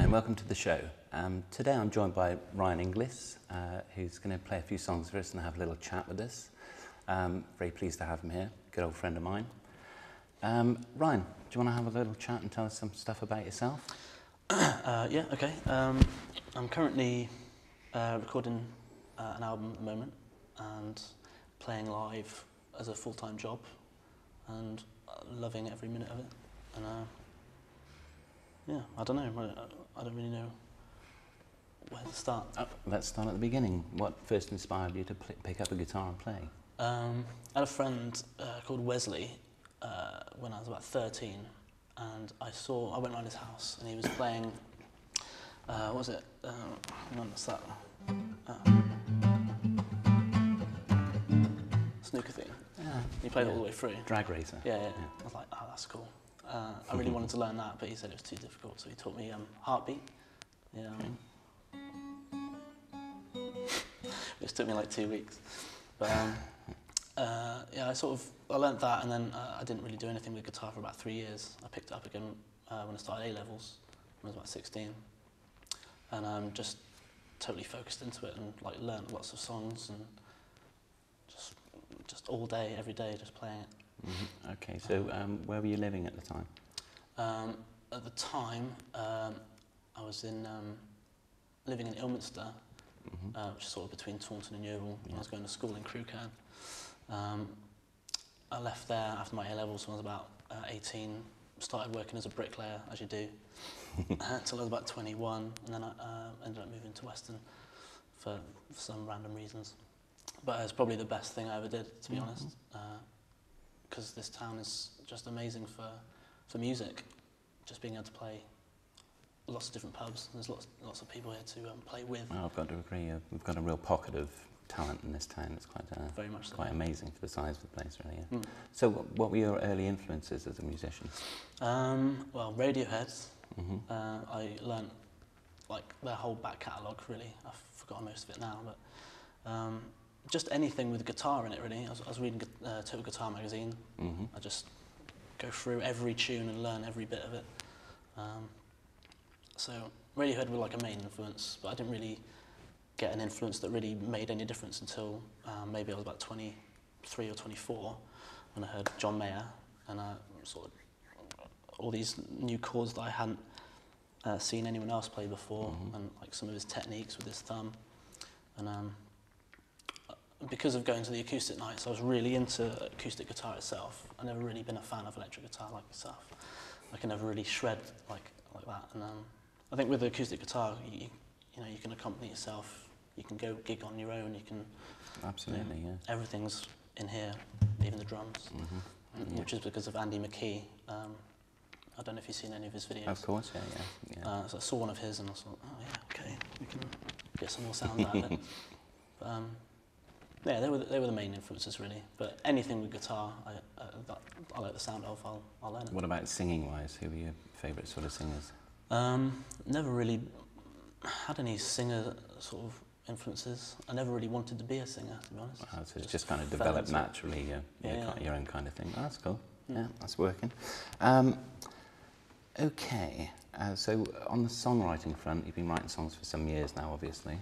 and welcome to the show. Today I'm joined by Ryan Inglis, who's going to play a few songs for us and have a little chat with us. Very pleased to have him here, good old friend of mine. Ryan, do you want to have a little chat and tell us some stuff about yourself? Yeah, okay. I'm currently recording an album at the moment and playing live as a full-time job and loving every minute of it. And yeah, I don't know. I don't really know where to start. Let's start at the beginning. What first inspired you to pick up a guitar and play? I had a friend called Wesley when I was about 13, and I went around his house and he was playing, what was it? Hang on, what's that? Snooker theme. Yeah. He played it all the way through. Drag Racer. Yeah. I was like, oh, that's cool. I really wanted to learn that, but he said it was too difficult, so he taught me Heartbeat. Yeah. Which took me like 2 weeks. But yeah, I learnt that, and then I didn't really do anything with guitar for about 3 years. I picked it up again when I started A-levels, when I was about 16. And just totally focused into it and like learnt lots of songs and just all day, every day, just playing it. Mm-hmm. Okay, so where were you living at the time? At the time, I was living in Ilminster, which is sort of between Taunton and Yeovil. Yeah. I was going to school in Crewkerne. I left there after my A-levels when I was about 18, started working as a bricklayer, as you do, until I was about 21, and then I ended up moving to Weston for some random reasons. But it's probably the best thing I ever did, to be honest, because this town is just amazing for music. Just being able to play lots of different pubs. There's lots of people here to play with. Well, I've got to agree. We've got a real pocket of talent in this town. It's quite very much quite amazing for the size of the place, really. Yeah. So, what were your early influences as a musician? Well, Radiohead. I learnt like their whole back catalogue. Really, I've forgotten most of it now, but just anything with guitar in it. Really, I was reading Total Guitar magazine. I just go through every tune and learn every bit of it. So Radiohead were like a main influence, but I didn't really get an influence that really made any difference until maybe I was about 23 or 24 when I heard John Mayer and sort of all these new chords that I hadn't seen anyone else play before, and like some of his techniques with his thumb. And because of going to the acoustic nights, I was really into acoustic guitar itself. I've never really been a fan of electric guitar like yourself. I can never really shred like that. And I think with the acoustic guitar, you know, you can accompany yourself. You can go gig on your own. You can absolutely, yeah. Everything's in here, even the drums, which is because of Andy McKee. I don't know if you've seen any of his videos. Of course, yeah. So I saw one of his and I thought, oh yeah, okay, we can get some more sound out of it. But, yeah, they were the main influences really. But anything with guitar, I like the sound of. I'll learn it. What about singing-wise? Who were your favourite sort of singers? Never really had any singer sort of influences. I never really wanted to be a singer, to be honest. Wow, so it's just kind of developed naturally, your own kind of thing. Oh, that's cool. Yeah, that's working. Okay, so on the songwriting front, you've been writing songs for some years now, obviously.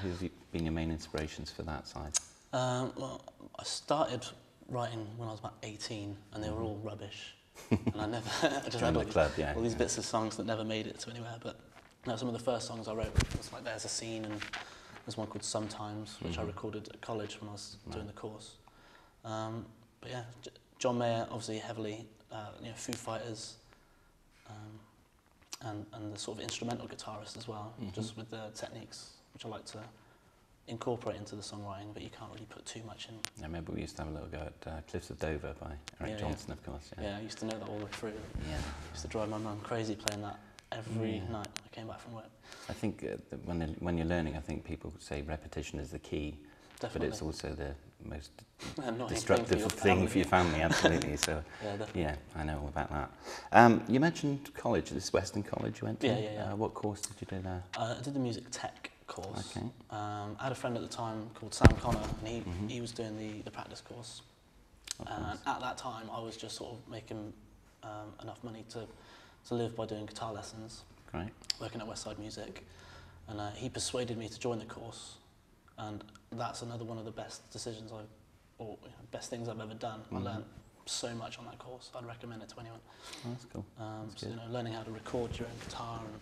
Who have been your main inspirations for that side? Well, I started writing when I was about 18, and they were all rubbish. And I just had all these bits of songs that never made it to anywhere. But some of the first songs I wrote was like There's a Scene, and there's one called Sometimes, which I recorded at college when I was doing the course. But yeah, John Mayer, obviously heavily, Foo Fighters, and the sort of instrumental guitarist as well, just with the techniques, which I like to incorporate into the songwriting, but you can't really put too much in. I remember we used to have a little go at Cliffs of Dover by Eric Johnson, of course. Yeah, I used to know that all the way through. Yeah. I used to drive my mum crazy playing that every night when I came back from work. I think when you're learning, I think people say repetition is the key. Definitely. But it's also the most destructive thing for your family, absolutely. So, yeah, I know all about that. You mentioned college, this Western College you went to? Yeah. What course did you do there? I did the music tech course. Okay. I had a friend at the time called Sam Connor, and he was doing the practice course. And at that time, I was just sort of making enough money to live by doing guitar lessons. Great. working at Westside Music, and he persuaded me to join the course, and that's another one of the best decisions best things I've ever done. I learned so much on that course. I'd recommend it to anyone. Oh, that's cool. That's so, learning how to record your own guitar, and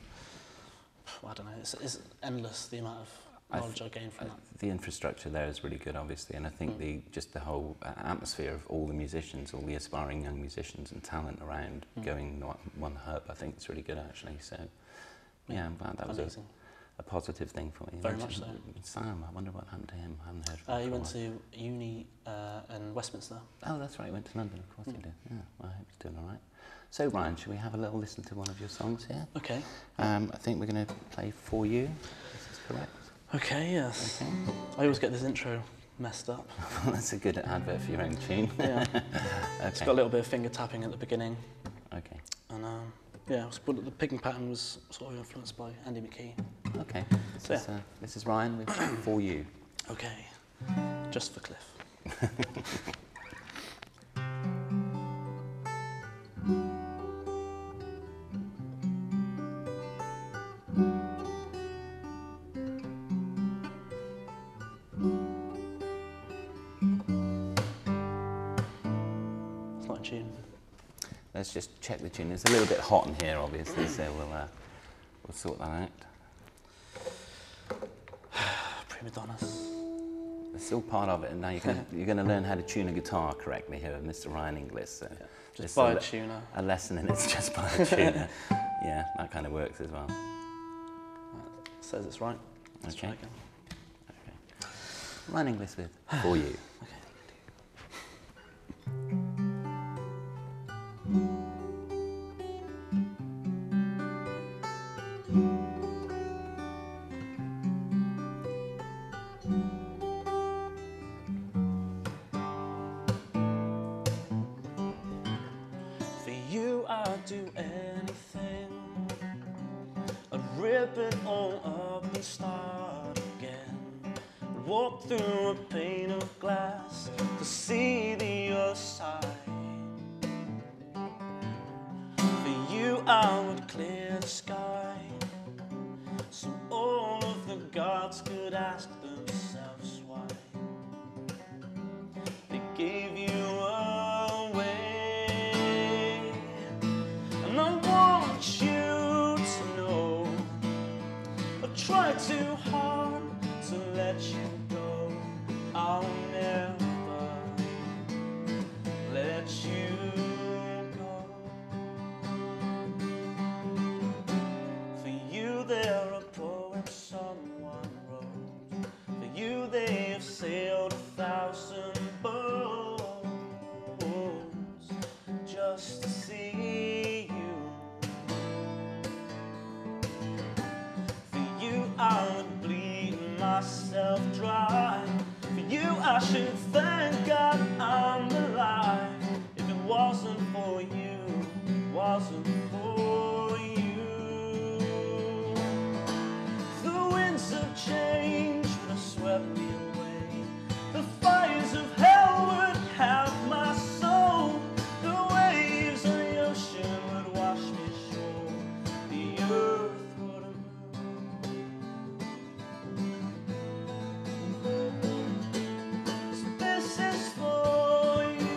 I don't know, it's endless the amount of knowledge I gained from that. The infrastructure there is really good, obviously, and I think just the whole atmosphere of all the musicians, all the aspiring young musicians and talent around going one hub, I think it's really good, actually. So, yeah, I'm glad that was a positive thing for you. Very much so. Sam, I wonder what happened to him. I haven't heard from him. He went to uni in Westminster. Oh, that's right, he went to London, of course he did. Yeah, well, I hope he's doing all right. So, Ryan, should we have a little listen to one of your songs here? Okay. I think we're going to play For You. This is correct. Okay, yes. Okay. I always get this intro messed up. That's a good advert for your own tune. Yeah. Okay. It's got a little bit of finger tapping at the beginning. Okay. And yeah, the picking pattern was sort of influenced by Andy McKee. Okay. This is Ryan with For You. Okay. Just for Cliff. It's not in tune. Let's just check the tune. It's a little bit hot in here, obviously, so we'll sort that out. Prima donnas. It's still part of it, and now you're going to learn how to tune a guitar correctly here with Mr. Ryan Inglis. So just buy a tuner. A lesson in it's just by a tuner. Yeah, that kind of works as well. It says it's right. Let's try again. Okay. Ryan Inglis with For You. Okay. For you I'd do anything. I'd rip it all up and start again. I'd walk through a pane of glass to see the other side. For you I would clear the sky, so all of the gods could ask themselves why they gave you away. And I want you to know I tried too hard to let you go. I'll never let you go. For you there are poems someone wrote. For you they have sailed 1,000 boats just to see you. For you I would bleed myself dry. For you I should thank God I'm alive. If it wasn't for you, it wasn't for you. The winds of change would have swept me away. The fires of hell would have my soul. The waves of the ocean would wash me ashore. The earth would have moved. So this is for you.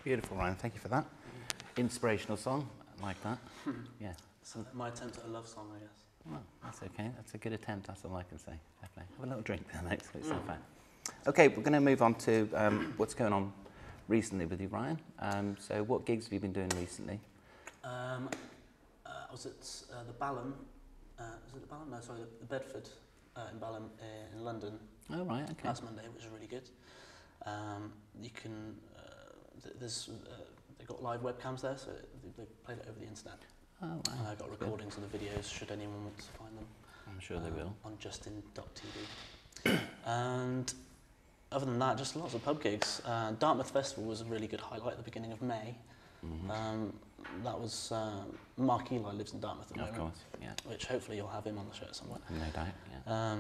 Beautiful, Ryan. Thank you for that. Inspirational song. I like that. Yeah. So my attempt at a love song, I guess. Well, that's okay. That's a good attempt. That's all I can say. Definitely. Have a little drink then, mate. So it's not bad. Okay, we're going to move on to what's going on recently with you, Ryan. So what gigs have you been doing recently? I was at the Balham. Was it the Balham? No, sorry, the Bedford in Balham in London. Oh, right, okay. Last Monday, which was really good. You can, they've got live webcams there, so they played it over the internet. Oh, wow. And I got recordings of the videos, should anyone want to find them. I'm sure they will. On justin.tv. And other than that, just lots of pub gigs. Dartmouth Festival was a really good highlight at the beginning of May. That was Mark Eli lives in Dartmouth at the moment. Of course, yeah. Which hopefully you'll have him on the show somewhere. No doubt, yeah.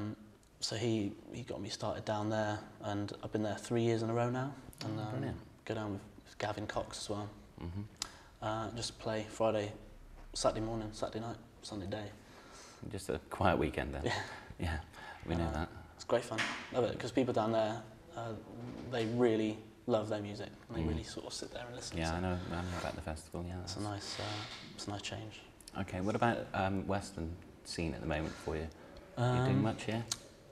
So he got me started down there, and I've been there 3 years in a row now. And Brilliant. go down with Gavin Cox as well. Just play Friday, Saturday morning, Saturday night, Sunday day. Just a quiet weekend then. Yeah, we know that. It's great fun. Love it, because people down there, they really love their music, and they really sort of sit there and listen. Yeah, so I know about the festival, yeah. it's a nice change. Okay, what about Western scene at the moment for you? Are you doing much here?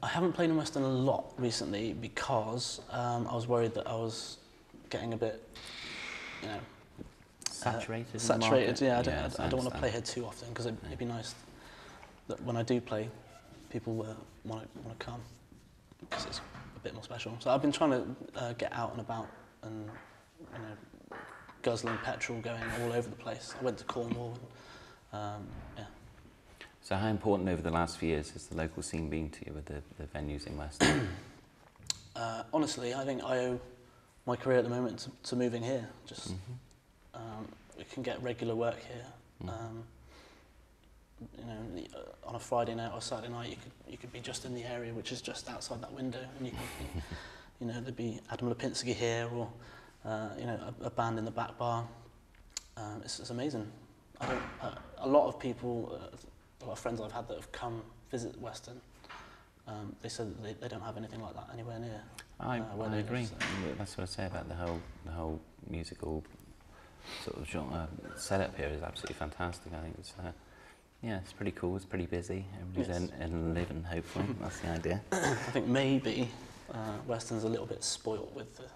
I haven't played in Western a lot recently because I was worried that I was getting a bit, you know, Saturated. saturated. In the market? Yeah, I don't want to play here too often, because it'd be nice that when I do play, people want to come, because it's a bit more special. So I've been trying to get out and about and, you know, guzzling petrol, going all over the place. I went to Cornwall. Yeah. So how important over the last few years has the local scene been to you with the venues in Western? Honestly, I think I owe my career at the moment to moving here. Just we can get regular work here. You know, on a Friday night or Saturday night, you could be just in the area, which is just outside that window, and you could be, you know, there'd be Adam Lipinski here, or you know, a band in the back bar. It's amazing. A lot of people, a lot of friends I've had that have come visit Western, they said that they don't have anything like that anywhere near. I agree. Live, so. That's what I say about the whole musical sort of genre setup here is absolutely fantastic. I think it's yeah, it's pretty cool. It's pretty busy. Everybody's in living, hopefully. That's the idea. I think maybe Western's a little bit spoilt with the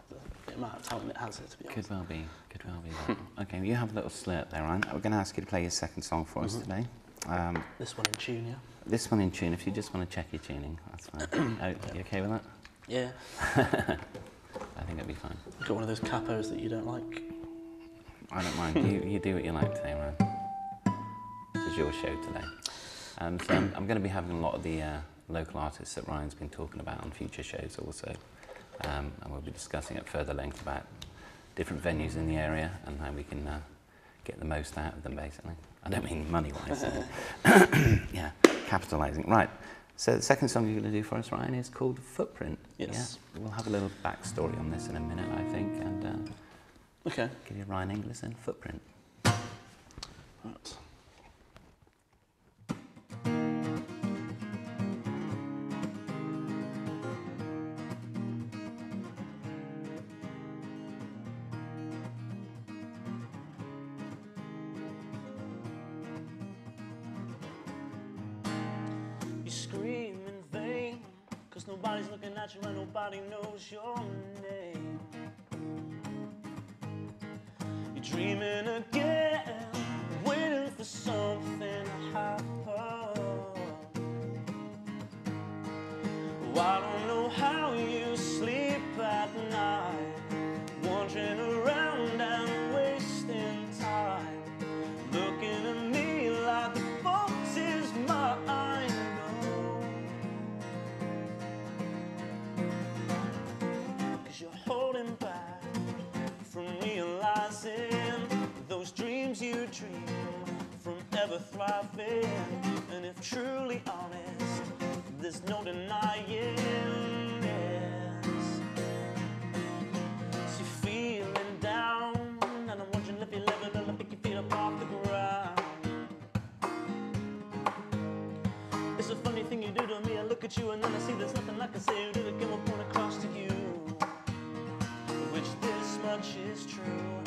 amount of talent it has here, to be honest. Could well be. Could well be that. Okay, well, you have a little slurp there, Ryan. We're going to ask you to play your second song for us today. This one in tune, yeah? This one in tune. If you just want to check your tuning, that's fine. You okay with that? Yeah. I think it'll be fine. You've got one of those capos that you don't like. I don't mind. You do what you like today, Ryan. This is your show today. So I'm going to be having a lot of the local artists that Ryan's been talking about on future shows also. And we'll be discussing at further length about different venues in the area and how we can get the most out of them, basically. I don't mean money-wise. Yeah, capitalising. Right. So the second song you're going to do for us, Ryan, is called Footprint. Yes. Yeah? We'll have a little backstory on this in a minute, I think, and Okay. give you Ryan Inglis and Footprint. Right. You scream in vain, 'cause nobody's looking at you and nobody knows your name. You're dreaming again, waiting for something to happen. Oh, I don't know how you sleep at night, wandering around and wasting time, looking at me like the fault is mine. Cause you're holding back from realizing those dreams you dream from ever thriving. And if truly honest, there's no denying this. So you're feeling down, and I'm wondering if you're living or pick your feet up off the ground. It's a funny thing you do to me. I look at you and then I see there's nothing I can say to get my point across to you. Which this much is true.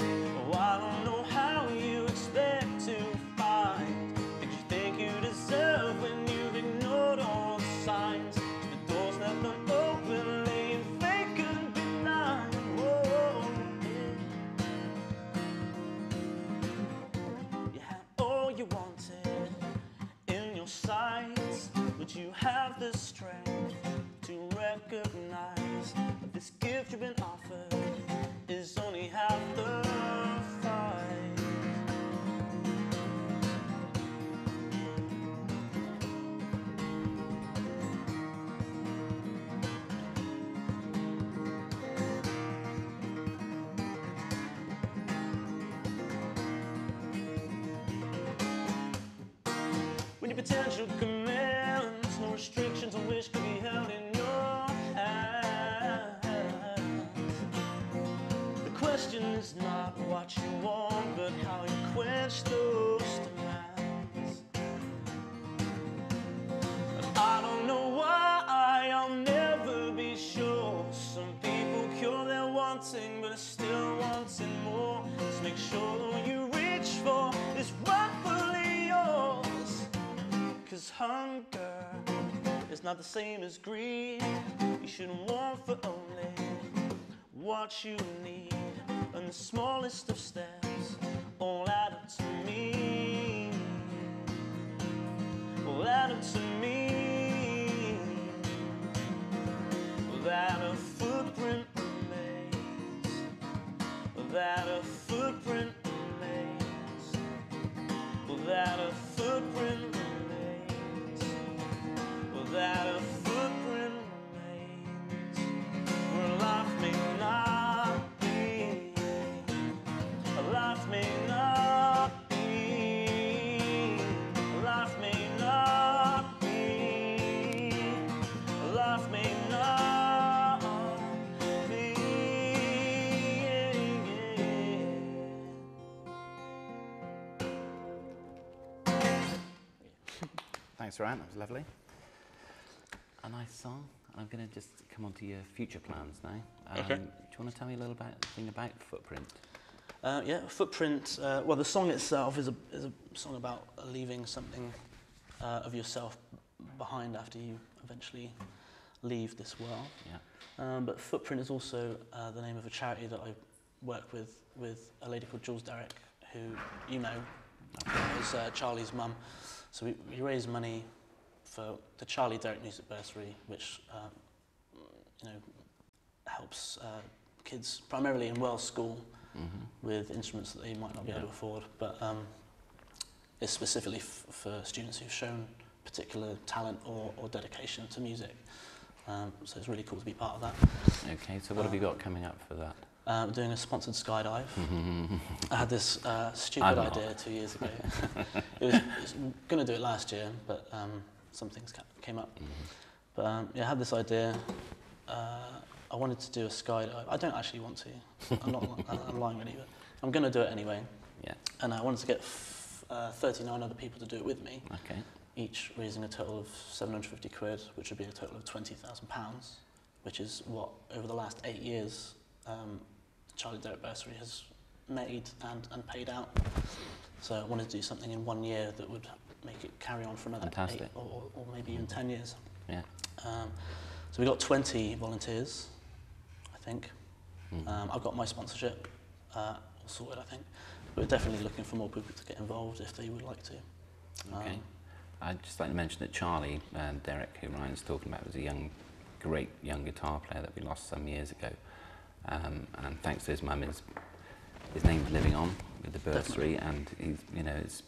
recognize that this gift you've been offered is only half the fight. When your potential commands no restrictions on which could be held in your hands. The question is not what you want, but how you quench those demands. And I don't know why, I'll never be sure. Some people cure their wanting, but are still wanting more. Just make sure you reach for is rightfully yours. 'Cause hunger is not the same as greed. You shouldn't want for only what you need. And the smallest of steps all add up to me. All add up to me. That a footprint remains. That a footprint remains. That a footprint remains. That a footprint remains. Where life may not be. Life may not be. Life may not be. Life may not be. Thanks, Ryan. That was lovely. A nice song. And I'm going to just come on to your future plans now. Okay. Do you want to tell me a little thing about Footprint? Yeah, Footprint. Well, the song itself is a song about leaving something of yourself behind after you eventually leave this world. Yeah. But Footprint is also the name of a charity that I work with a lady called Jules Derrick, who you know is Charlie's mum. So we raise money for the Charlie Derrick Music Bursary, which helps kids primarily in Wells School with instruments that they might not be able to afford, but it's specifically for students who've shown particular talent or dedication to music. So it's really cool to be part of that. Okay, so what have you got coming up for that? I'm doing a sponsored skydive. I had this stupid idea 2 years ago. I was going to do it last year, but some things came up. But I had this idea. I wanted to do a skydive. I don't actually want to. I'm lying really, but I'm going to do it anyway. Yeah. And I wanted to get 39 other people to do it with me. Okay. Each raising a total of 750 quid, which would be a total of £20,000, which is what, over the last 8 years, Charlie Derrick Bursary has made and paid out. So I wanted to do something in 1 year that would make it carry on for another 8 or maybe even 10 years. Yeah. So we got 20 volunteers, I think. I've got my sponsorship all sorted, I think. But we're definitely looking for more people to get involved if they would like to. Okay. I'd just like to mention that Charlie Derrick, who Ryan's talking about, was a great young guitar player that we lost some years ago. And thanks to his mum, his name's living on with the bursary, and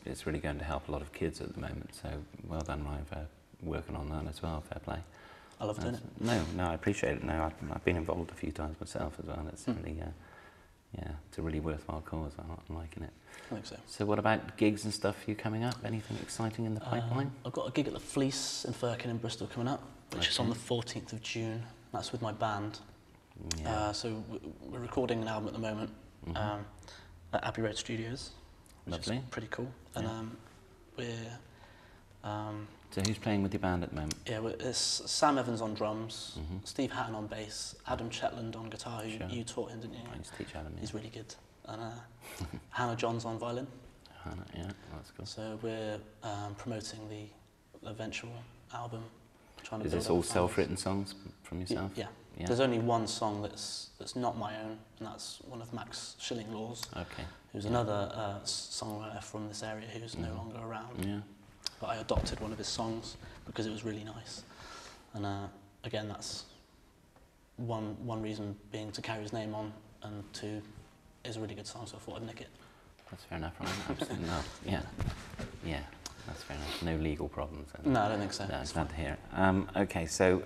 it's really going to help a lot of kids at the moment. So well done, Ryan, for working on that as well. Fair play. I love doing it. No, I appreciate it. No, I've been involved a few times myself as well. It's really, it's a really worthwhile cause. I'm liking it. I think so. So what about gigs and stuff for you coming up? Anything exciting in the pipeline? I've got a gig at the Fleece in Firkin in Bristol coming up, which is on the 14th of June. That's with my band. Yeah. So we're recording an album at the moment at Abbey Road Studios, which Lovely. is pretty cool. And we're... So who's playing with your band at the moment? Yeah, it's Sam Evans on drums, Steve Hatton on bass, Adam Chetland on guitar, who you taught him, didn't you? I used to teach Adam. Yeah. He's really good. And Hannah Johns on violin. Hannah, yeah, that's cool. So we're promoting the eventual album. Trying to Is build this up all fans. self-written songs from yourself? Yeah. There's only one song that's not my own, and that's one of Max Schillinglaw's, who's another songwriter from this area who's no longer around. Yeah. But I adopted one of his songs because it was really nice. And again, that's one reason being to carry his name on, and two, it's a really good song, so I thought I'd nick it. That's fair enough, Ryan. Absolutely. No, yeah, that's fair enough. No legal problems. No, I don't think so. No, it's glad to hear it. Okay, so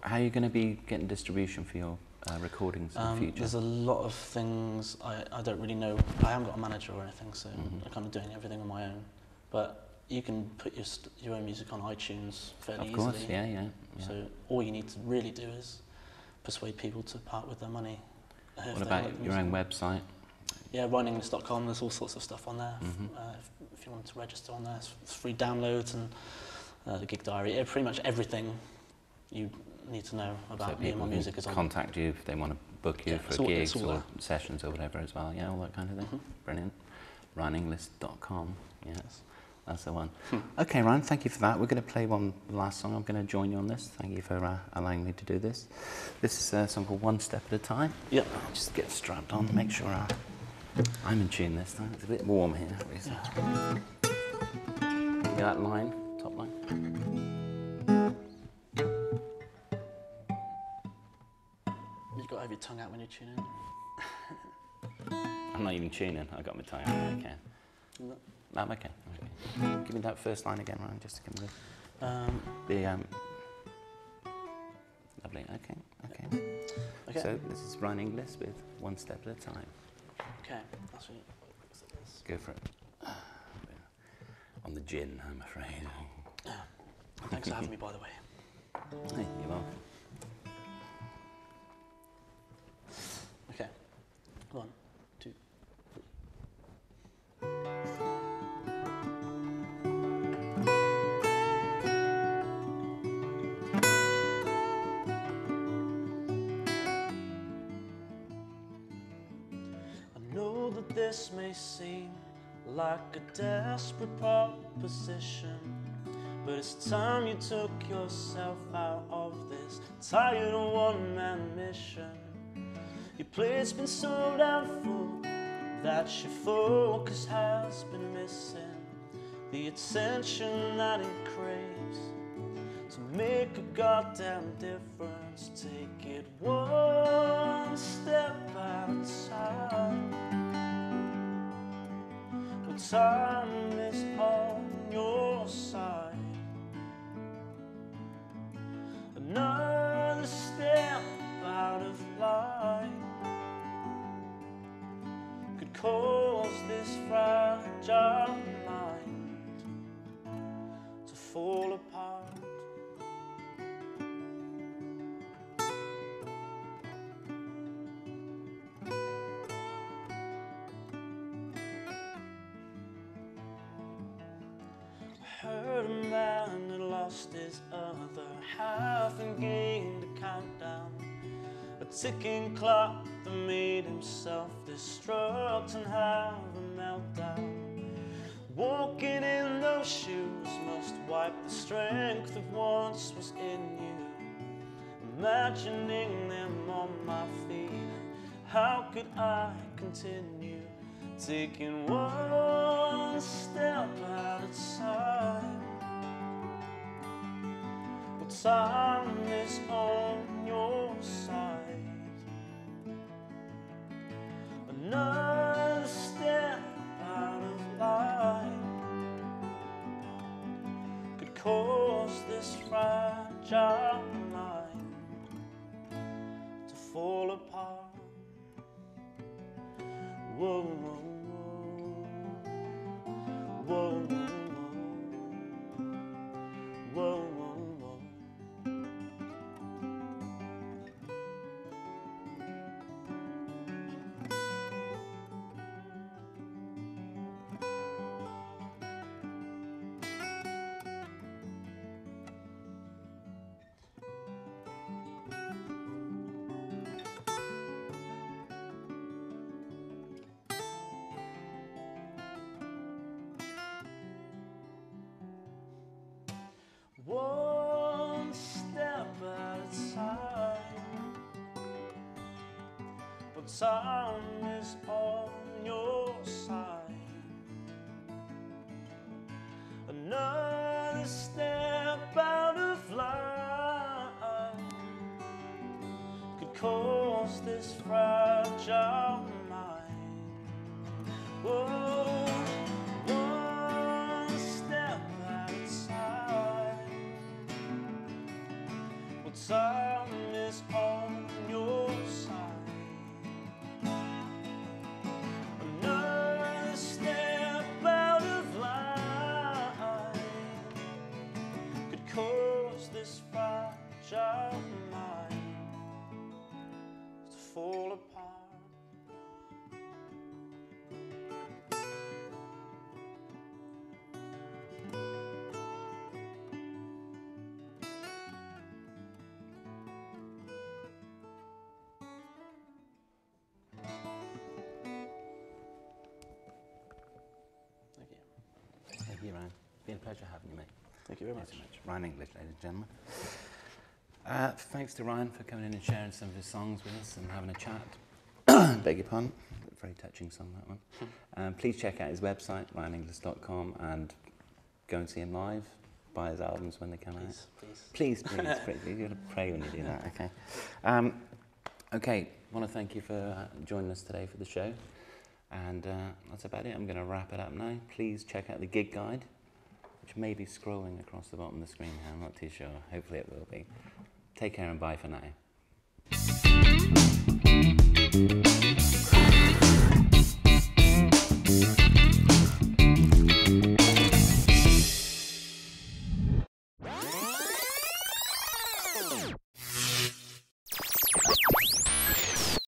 how are you going to be getting distribution for your recordings in the future? There's a lot of things I don't really know. I haven't got a manager or anything, so I'm kind of doing everything on my own. But you can put your own music on iTunes fairly easily. Of course, yeah. So all you need to really do is persuade people to part with their money. What about your own website? Yeah, ryaninglis.com, there's all sorts of stuff on there. If you want to register on there, it's free downloads, and the gig diary, pretty much everything you need to know about me and my music is on. Contact you if they want to book you for gigs or sessions or whatever as well, all that kind of thing. Brilliant. ryaninglis.com, yes, that's the one. Okay, Ryan, thank you for that. We're going to play one last song. I'm going to join you on this. Thank you for allowing me to do this. This is a song called One Step at a Time. Yep. I'll just get strapped on to make sure I'm in tune this time. It's a bit warm here. You that line, top line? You've got to have your tongue out when you're tuning. I'm not even tuning. I got my tongue out. Okay. Okay. Give me that first line again, Ryan, just to give me lovely. Okay. So this is Ryan Inglis with One Step at a Time. Okay, that's what it is. Go for it. On the gin, I'm afraid. Thanks for having me, by the way. Hey, you're welcome. Okay, 1, 2, 3. I know that this may seem like a desperate proposition, but it's time you took yourself out of this tired one-man mission. Your plate's been so damn full that your focus has been missing the attention that it craves to make a goddamn difference. Take it one step at a time. Well, time is on your side. Another step out of line could cause this fragile mind to fall apart. I heard a man had lost his other half and gained a countdown, a ticking clock that made him self-destruct and have a meltdown. Walking in those shoes must wipe the strength that once was in you. Imagining them on my feet, how could I continue? Taking one step at a time. Well, time is on your side. Another step out of line could cause this fragile mind to fall apart. Whoa, whoa, whoa, whoa, whoa, whoa, whoa. One step at a time, but time is on your side. Another step out of line could cause this fragile mind? Whoa, one step at a time. Well, time is on your side. Another step out of line could cause this fragile mind to fall apart. Thank you. Thank you, Ryan. Been a pleasure having you, mate. Thank you very much. Thanks so much. Ryan Inglis, ladies and gentlemen. Thanks to Ryan for coming in and sharing some of his songs with us and having a chat. Beg your pardon. Very touching song, that one. Please check out his website, ryaninglis.com, and go and see him live. Buy his albums when they come out. Please. Please. You've got to pray when you do that, okay? Okay, I want to thank you for joining us today for the show. And that's about it. I'm going to wrap it up now. Please check out the gig guide, which may be scrolling across the bottom of the screen here. I'm not too sure. Hopefully it will be. Take care and bye for now.